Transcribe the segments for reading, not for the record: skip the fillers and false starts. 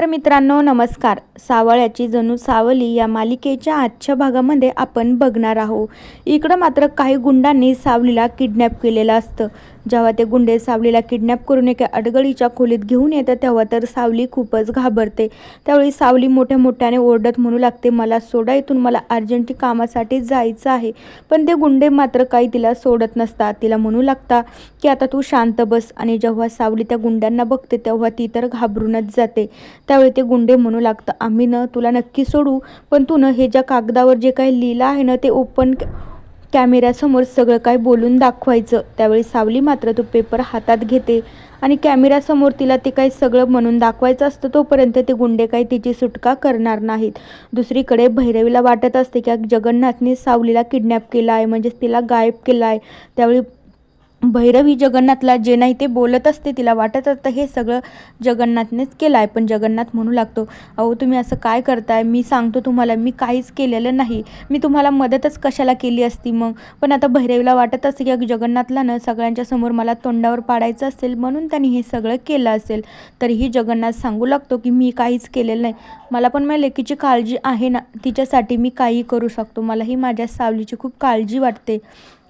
तर मित्रांनो नमस्कार. सावळ्याची जणू सावली या मालिकेच्या आजच्या भागामध्ये आपण बघणार आहोत. इकडं मात्र काही गुंडांनी सावलीला किडनॅप केलेलं असतं. जेव्हा ते गुंडे सावलीला किडनॅप करून एका अडगळीच्या खोलीत घेऊन येतात तेव्हा तर सावली खूपच घाबरते. त्यावेळी सावली मोठ्या मोठ्याने ओरडत म्हणू लागते, मला सोडा, इथून मला अर्जंट कामासाठी जायचं आहे. पण ते गुंडे मात्र काही तिला सोडत नसतात. तिला म्हणू लागतात की आता तू शांत बस. आणि जेव्हा सावली त्या गुंड्यांना बघते तेव्हा ती तर घाबरूनच जाते. त्यावेळी ते गुंडे म्हणू लागतं, आम्ही न तुला नक्की सोडू, पण तू हे ज्या कागदावर जे काही लिहिलं आहे ना ते ओपन कॅमेऱ्यासमोर सगळं काही बोलून दाखवायचं. त्यावेळी सावली मात्र तो पेपर हातात घेते आणि कॅमेऱ्यासमोर तिला ते काही सगळं म्हणून दाखवायचं असतं. तोपर्यंत ते गुंडे काही तिची सुटका करणार नाहीत. दुसरीकडे भैरवीला वाटत असते की जगन्नाथने सावलीला किडनॅप केला आहे, म्हणजे तिला गायब केला आहे. त्यावेळी भैरवी जगन्नाथला जे नाही ते बोलत असते. तिला वाटत असतं हे सगळं जगन्नाथनेच केलं आहे. पण जगन्नाथ म्हणू लागतो, अहो तुम्ही असं काय करताय, मी सांगतो तुम्हाला मी काहीच केलेलं नाही, मी तुम्हाला मदतच कशाला केली असती मग. पण आता भैरवीला वाटत असते की जगन्नाथला ना सगळ्यांच्या समोर मला तोंडावर पाडायचं असेल म्हणून त्यांनी हे सगळं केलं असेल. तरीही जगन्नाथ सांगू लागतो की मी काहीच केलेलं नाही, मला पण माझ्या लेकीची काळजी आहे ना, तिच्यासाठी मी काही करू शकतो, मलाही माझ्या सावलीची खूप काळजी वाटते.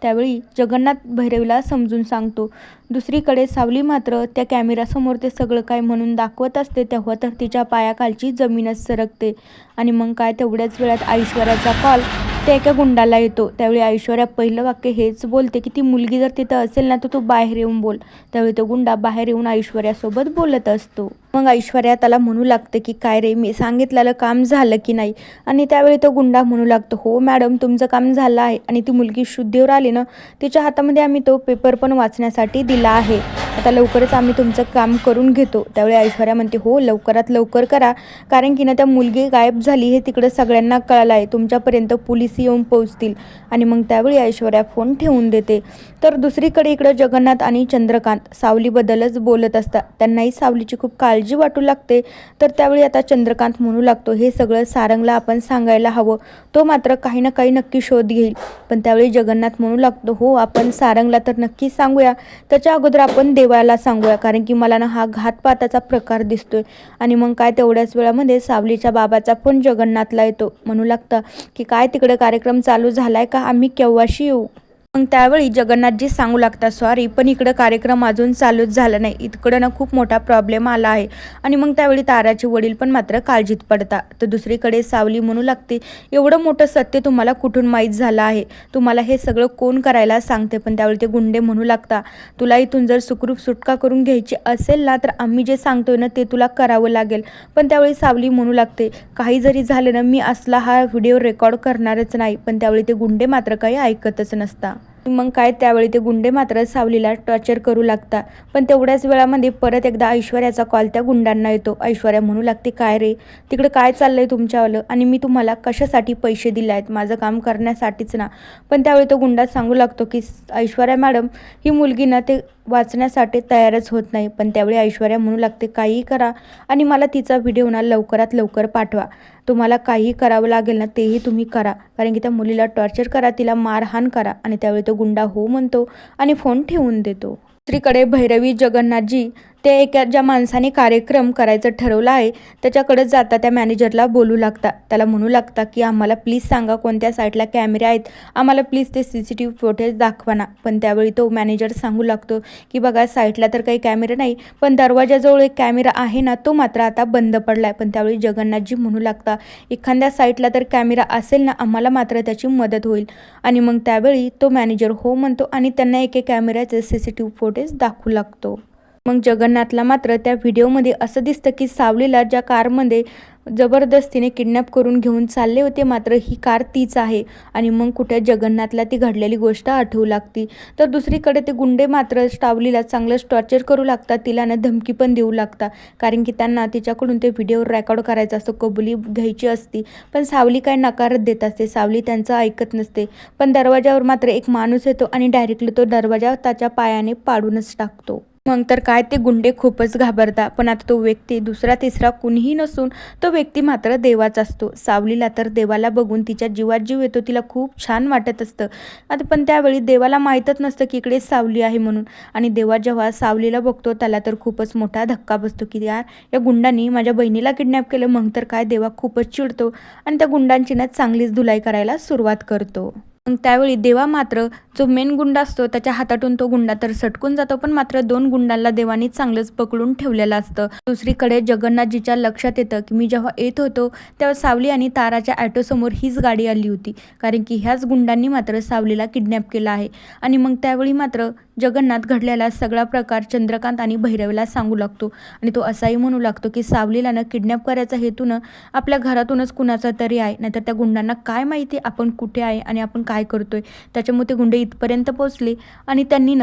त्यावेळी जगन्नाथ भैरवीला समजून सांगतो. दुसरीकडे सावली मात्र त्या कॅमेऱ्यासमोर ते सगळं काय म्हणून दाखवत असते तेव्हा तर तिच्या पायाखालची जमीनच सरकते. आणि मग काय तेवढ्याच वेळात ऐश्वर्याचा कॉल त्या एका गुंडाला येतो. त्यावेळी ऐश्वर्या पहिलं वाक्य हेच बोलते की ती मुलगी जर तिथं असेल ना तर तू बाहेर येऊन बोल. त्यावेळी तो गुंडा बाहेर येऊन ऐश्वर्यासोबत बोलत असतो. मग ऐश्वर्या त्याला म्हणू लागते की काय रे, मी सांगितलेलं काम झालं की नाही. आणि त्यावेळी तो गुंडा म्हणू लागतो, हो मॅडम तुमचं काम झालं आहे. आणि ती मुलगी शुद्धीवर आली ना, तिच्या हातामध्ये आम्ही तो पेपर पण वाचण्यासाठी दिला आहे. आता लवकरच आम्ही तुमचं काम करून घेतो. त्यावेळी ऐश्वर्या म्हणते, हो लवकरात लवकर करा, कारण की ना त्या मुलगी गायब झाली हे तिकडं सगळ्यांना कळलं आहे, तुमच्यापर्यंत पोलीस येऊन पोहोचतील. आणि मग त्यावेळी ऐश्वर्या फोन ठेवून देते. तर दुसरीकडे इकडं जगन्नाथ आणि चंद्रकांत सावलीबद्दलच बोलत असतात. त्यांनाही सावलीची खूप काळजी वाटू लागते. तर त्यावेळी आता चंद्रकांत म्हणू लागतो, हे सगळं सारंगला आपण सांगायला हवं, तो मात्र काही ना काही नक्की शोध घेईल. पण त्यावेळी जगन्नाथ म्हणू लागतो, हो आपण सारंगला तर नक्की सांगूया, त्याच्या अगोदर आपण देवाला सांगूया, कारण की मला ना हा घातपाताचा प्रकार दिसतोय. आणि मग काय तेवढ्याच वेळामध्ये सावलीच्या बाबाचा फोन जगन्नाथला येतो. म्हणू लागतं की काय तिकडे कार्यक्रम चालू झालाय का, आम्ही केव्हाशी येऊ. मग त्यावेळी जगन्नाथजी सांगू लागतात, सॉरी पण इकडं कार्यक्रम अजून चालूच झाला नाही, इकडं ना खूप मोठा प्रॉब्लेम आला आहे. आणि मग त्यावेळी ताराचे वडील पण मात्र काळजीत पडतात. तर दुसरीकडे सावली म्हणू लागते, एवढं मोठं सत्य तुम्हाला कुठून माहीत झालं आहे, तुम्हाला हे सगळं कोण करायला सांगते. पण त्यावेळी ते गुंडे म्हणू लागतात, तुला इथून जर सुखरूप सुटका करून घ्यायची असेल ना तर आम्ही जे सांगतोय ना ते तुला करावं लागेल. पण त्यावेळी सावली म्हणू लागते, काही जरी झालं ना मी असला हा व्हिडिओ रेकॉर्ड करणारच नाही. पण त्यावेळी ते गुंडे मात्र काही ऐकतच नसतात. मग काय त्यावेळी ते गुंडे मात्र सावलीला टॉर्चर करू लागतात. पण तेवढ्याच वेळामध्ये परत एकदा ऐश्वर्याचा कॉल त्या गुंडांना येतो. ऐश्वर्या म्हणू लागते, काय रे तिकडे काय चाललंय तुमच्यावालं, आणि मी तुम्हाला कशासाठी पैसे दिले आहेत, माझं काम करण्यासाठीच ना. पण त्यावेळी तो गुंडा सांगू लागतो की ऐश्वर्या मॅडम ही मुलगी ना ते वाचण्यासाठी तयारच होत नाही. पण त्यावेळी ऐश्वर्या म्हणू लागते, काहीही करा आणि मला तिचा व्हिडिओ ना लवकरात लवकर पाठवा, तुम्हाला काहीही करावं लागेल ना तेही तुम्ही करा, कारण की त्या मुलीला टॉर्चर करा, तिला मारहाण करा. आणि त्यावेळी तो गुंडा हो म्हणतो आणि फोन ठेवून देतो. दुसरीकडे भैरवी जगन्नाथजी ते एका ज्या माणसाने कार्यक्रम करायचं ठरवलं आहे त्याच्याकडे जाता त्या मॅनेजरला बोलू लागतात. त्याला म्हणू लागतात की आम्हाला प्लीज सांगा कोणत्या साईडला कॅमेरे आहेत, आम्हाला प्लीज ते CCTV फुटेज दाखवा ना. पण त्यावेळी तो मॅनेजर सांगू लागतो की बघा साईडला तर काही कॅमेरे नाही, पण दरवाजाजवळ एक कॅमेरा आहे ना तो मात्र आता बंद पडला आहे. पण त्यावेळी जगन्नाथजी म्हणू लागतात, एखाद्या साईडला तर कॅमेरा असेल ना, आम्हाला मात्र त्याची मदत होईल. आणि मग त्यावेळी तो मॅनेजर हो म्हणतो आणि त्यांना एके कॅमेऱ्याचे CCTV फुटेज दाखवू लागतो. मग जगन्नाथला मात्र त्या व्हिडिओमध्ये असं दिसतं की सावलीला ज्या कारमध्ये जबरदस्तीने किडनॅप करून घेऊन चालले होते मात्र ही कार तीच आहे. आणि मग कुठे जगन्नाथला ती घडलेली गोष्ट आठवू लागती. तर दुसरीकडे ते गुंडे मात्र सावलीला चांगलंच टॉर्चर करू लागतात, तिला ना धमकी पण देऊ लागतात, कारण की त्यांना तिच्याकडून ते व्हिडिओ रेकॉर्ड करायचा असतो, कबुली घ्यायची असती. पण सावली काय नकारच देत असते, सावली त्यांचं ऐकत नसते. पण दरवाजावर मात्र एक माणूस येतो आणि डायरेक्टली तो दरवाजा त्याच्या पायाने पाडूनच टाकतो. मग तर काय ते गुंडे खूपच घाबरतात. पण आता तो व्यक्ती दुसरा तिसरा कुणीही नसून तो व्यक्ती मात्र देवाच असतो. सावलीला तर देवाला बघून तिच्या जीवात जीव येतो. तिला खूप छान वाटत असतं. आता पण त्यावेळी देवाला माहीतच नसतं की इकडे सावली आहे म्हणून. आणि देवा जेव्हा सावलीला बघतो त्याला तर खूपच मोठा धक्का बसतो की यार या गुंडांनी माझ्या बहिणीला किडनॅप केलं. मग तर काय देवा खूपच चिडतो आणि त्या गुंडांची ना चांगलीच धुलाई करायला सुरुवात करतो. मग त्यावेळी देवा मात्र जो मेन गुंडा असतो त्याच्या हातातून तो गुंडा तर सटकून जातो. पण मात्र 2 गुंडांना देवानी चांगलंच पकडून ठेवलेलं असतं. दुसरीकडे जगन्नाथजीच्या लक्षात येतं की मी जेव्हा येत होतो तेव्हा सावली आणि ताराच्या ॲटोसमोर हीच गाडी आली होती. कारण की ह्याच गुंडांनी मात्र सावलीला किडनॅप केलं आहे. आणि मग त्यावेळी मात्र जगन्नाथ घडलेला सगळा प्रकार चंद्रकांत आणि भैरवीला सांगू लागतो. आणि तो असाही म्हणू लागतो की सावलीला न किडनॅप करायचा हेतून आपल्या घरातूनच कुणाचा तरी आहे. नाहीतर त्या गुंडांना काय माहिती आपण कुठे आहे आणि आपण काय करतोय. त्याच्यामुळे ते गुंडे इथपर्यंत पोहोचले आणि त्यांनी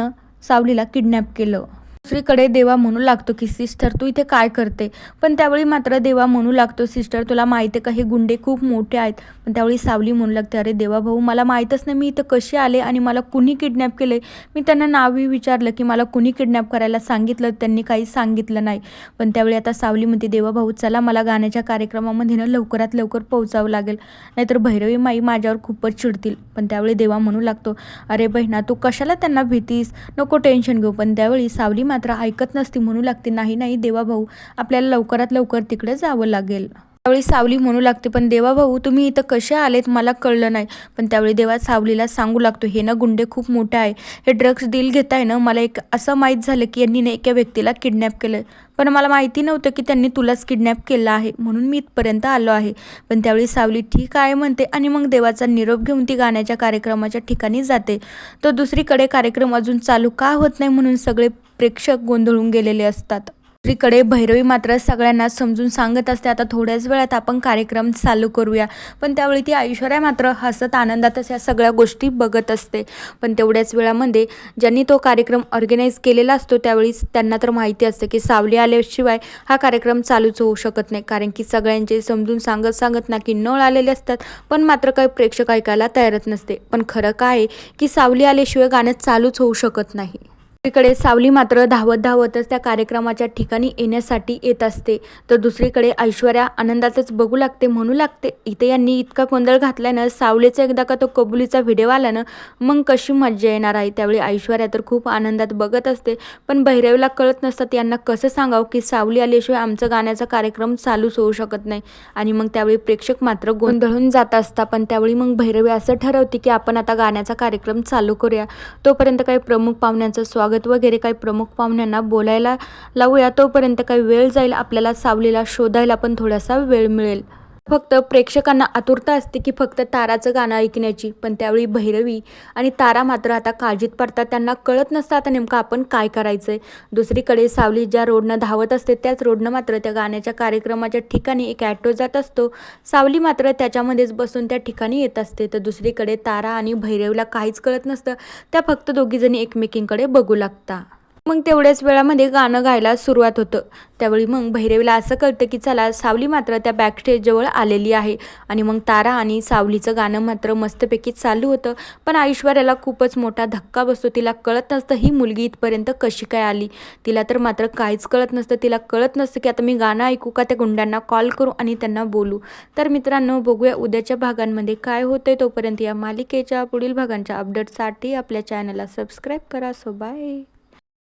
सावलीला किडनॅप केलं. दुसरीकडे देवा म्हणू लागतो की सिस्टर तू इथे काय करते. पण त्यावेळी मात्र देवा म्हणू लागतो सिस्टर तुला माहिती आहे का हे गुंडे खूप मोठे आहेत. पण त्यावेळी सावली म्हणू लागते अरे देवा भाऊ मला माहीतच नाही मी इथं कसे आले आणि मला कुणी किडनॅप केले. मी त्यांना नावही विचारलं की मला कुणी किडनॅप करायला सांगितलं त्यांनी काही सांगितलं नाही. पण त्यावेळी आता सावली म्हणते देवा भाऊ चला मला गाण्याच्या कार्यक्रमामध्ये लवकरात लवकर पोहोचावं लागेल नाहीतर भैरवी माई माझ्यावर खूपच चिडतील. पण त्यावेळी देवा म्हणू लागतो अरे बहिणा तू कशाला त्यांना भीतीस नको टेन्शन घेऊ. पण त्यावेळी सावली मात्र ऐकत नसती म्हणू लागते नाही नाही देवा भाऊ आपल्याला लवकरात लवकर तिकडे जावं लागेल. त्यावेळी सावली म्हणू लागते पण देवा भाऊ तुम्ही इथं कसे आलेत मला कळलं नाही. पण त्यावेळी देवा सावलीला सांगू लागतो हे गुंडे खूप मोठे आहे. हे ड्रग्स डील घेताय मला एक असं माहीत झालं की यांनी एका व्यक्तीला किडनॅप केलं. पण मला माहिती नव्हतं की त्यांनी तुलाच किडनॅप केलं आहे म्हणून मी इथपर्यंत आलो आहे. पण त्यावेळी सावली ठीक आहे म्हणते आणि मग देवाचा निरोप घेऊन ती गाण्याच्या कार्यक्रमाच्या ठिकाणी जाते. तर दुसरीकडे कार्यक्रम अजून चालू का होत नाही म्हणून सगळे प्रेक्षक गोंधळून गेलेले असतात. दुसरीकडे भैरवी मात्र सगळ्यांना समजून सांगत असते आता थोड्याच वेळात आपण कार्यक्रम चालू करूया. पण त्यावेळी ती ऐश्वर्या मात्र हसत आनंदातच या सगळ्या गोष्टी बघत असते. पण तेवढ्याच वेळामध्ये ज्यांनी तो कार्यक्रम ऑर्गनाईज केलेला असतो त्यावेळी त्यांना तर माहिती असते की सावली आल्याशिवाय हा कार्यक्रम चालूच होऊ शकत नाही. कारण की सगळ्यांचे समजून सांगत ना की नळ आलेले असतात. पण मात्र काही प्रेक्षक ऐकायला तयारच नसते. पण खरं काय की सावली आल्याशिवाय गाणं चालूच होऊ शकत नाही. दुसरीकडे सावली मात्र धावतच त्या कार्यक्रमाच्या ठिकाणी येण्यासाठी येत असते. तर दुसरीकडे ऐश्वर्या आनंदातच बघू लागते म्हणू लागते इथे यांनी इतका गोंधळ घातल्यानं सावलीचा एकदा का तो कबुलीचा व्हिडिओ आला ना मग कशी मज्जा येणार आहे. त्यावेळी ऐश्वर्या तर खूप आनंदात बघत असते. पण भैरवीला कळत नसतात यांना कसं सांगावं की सावली आल्याशिवाय आमचा गाण्याचा कार्यक्रम चालूच होऊ शकत नाही. आणि मग त्यावेळी प्रेक्षक मात्र गोंधळून जात असतात. पण त्यावेळी मग भैरवी असं ठरवते की आपण आता गाण्याचा कार्यक्रम चालू करूया. तोपर्यंत काही प्रमुख पाहुण्यांचं स्वागत वगैरे काही प्रमुख पाहुण्यांना बोलायला लावूया. तोपर्यंत काही वेळ जाईल आपल्याला सावलीला शोधायला पण थोडासा वेळ मिळेल. फक्त प्रेक्षकांना आतुरता असते की फक्त ताराचं गाणं ऐकण्याची. पण त्यावेळी भैरवी आणि तारा मात्र आता काळजीत पडतात. त्यांना कळत नसतं आता नेमकं आपण काय करायचंय. दुसरीकडे सावली ज्या रोडनं धावत असते त्याच रोडनं मात्र त्या गाण्याच्या कार्यक्रमाच्या ठिकाणी एक ॲटो जात असतो. सावली मात्र त्याच्यामध्येच बसून त्या ठिकाणी येत असते. तर दुसरीकडे तारा आणि भैरवीला काहीच कळत नसतं. त्या फक्त दोघीजणी एकमेकींकडे बघू लागतात. मग तेवढ्याच वेळामध्ये गाणं गायला सुरुवात होतं. त्यावेळी मग भैरवीला असं कळतं की चला सावली मात्र त्या बॅकस्टेजजवळ आलेली आहे. आणि मग तारा आणि सावलीचं गाणं मात्र मस्तपैकी चालू होतं. पण ऐश्वर्याला खूपच मोठा धक्का बसतो. तिला कळत नसतं ही मुलगी इथपर्यंत कशी काय आली. तिला तर मात्र काहीच कळत नसतं. तिला कळत नसतं की आता मी गाणं ऐकू का त्या गुंडांना कॉल करू आणि त्यांना बोलू. तर मित्रांनो बघूया उद्याच्या भागांमध्ये काय होतंय. तोपर्यंत या मालिकेच्या पुढील भागांच्या अपडेटसाठी आपल्या चॅनलला सबस्क्राईब करा. So bye.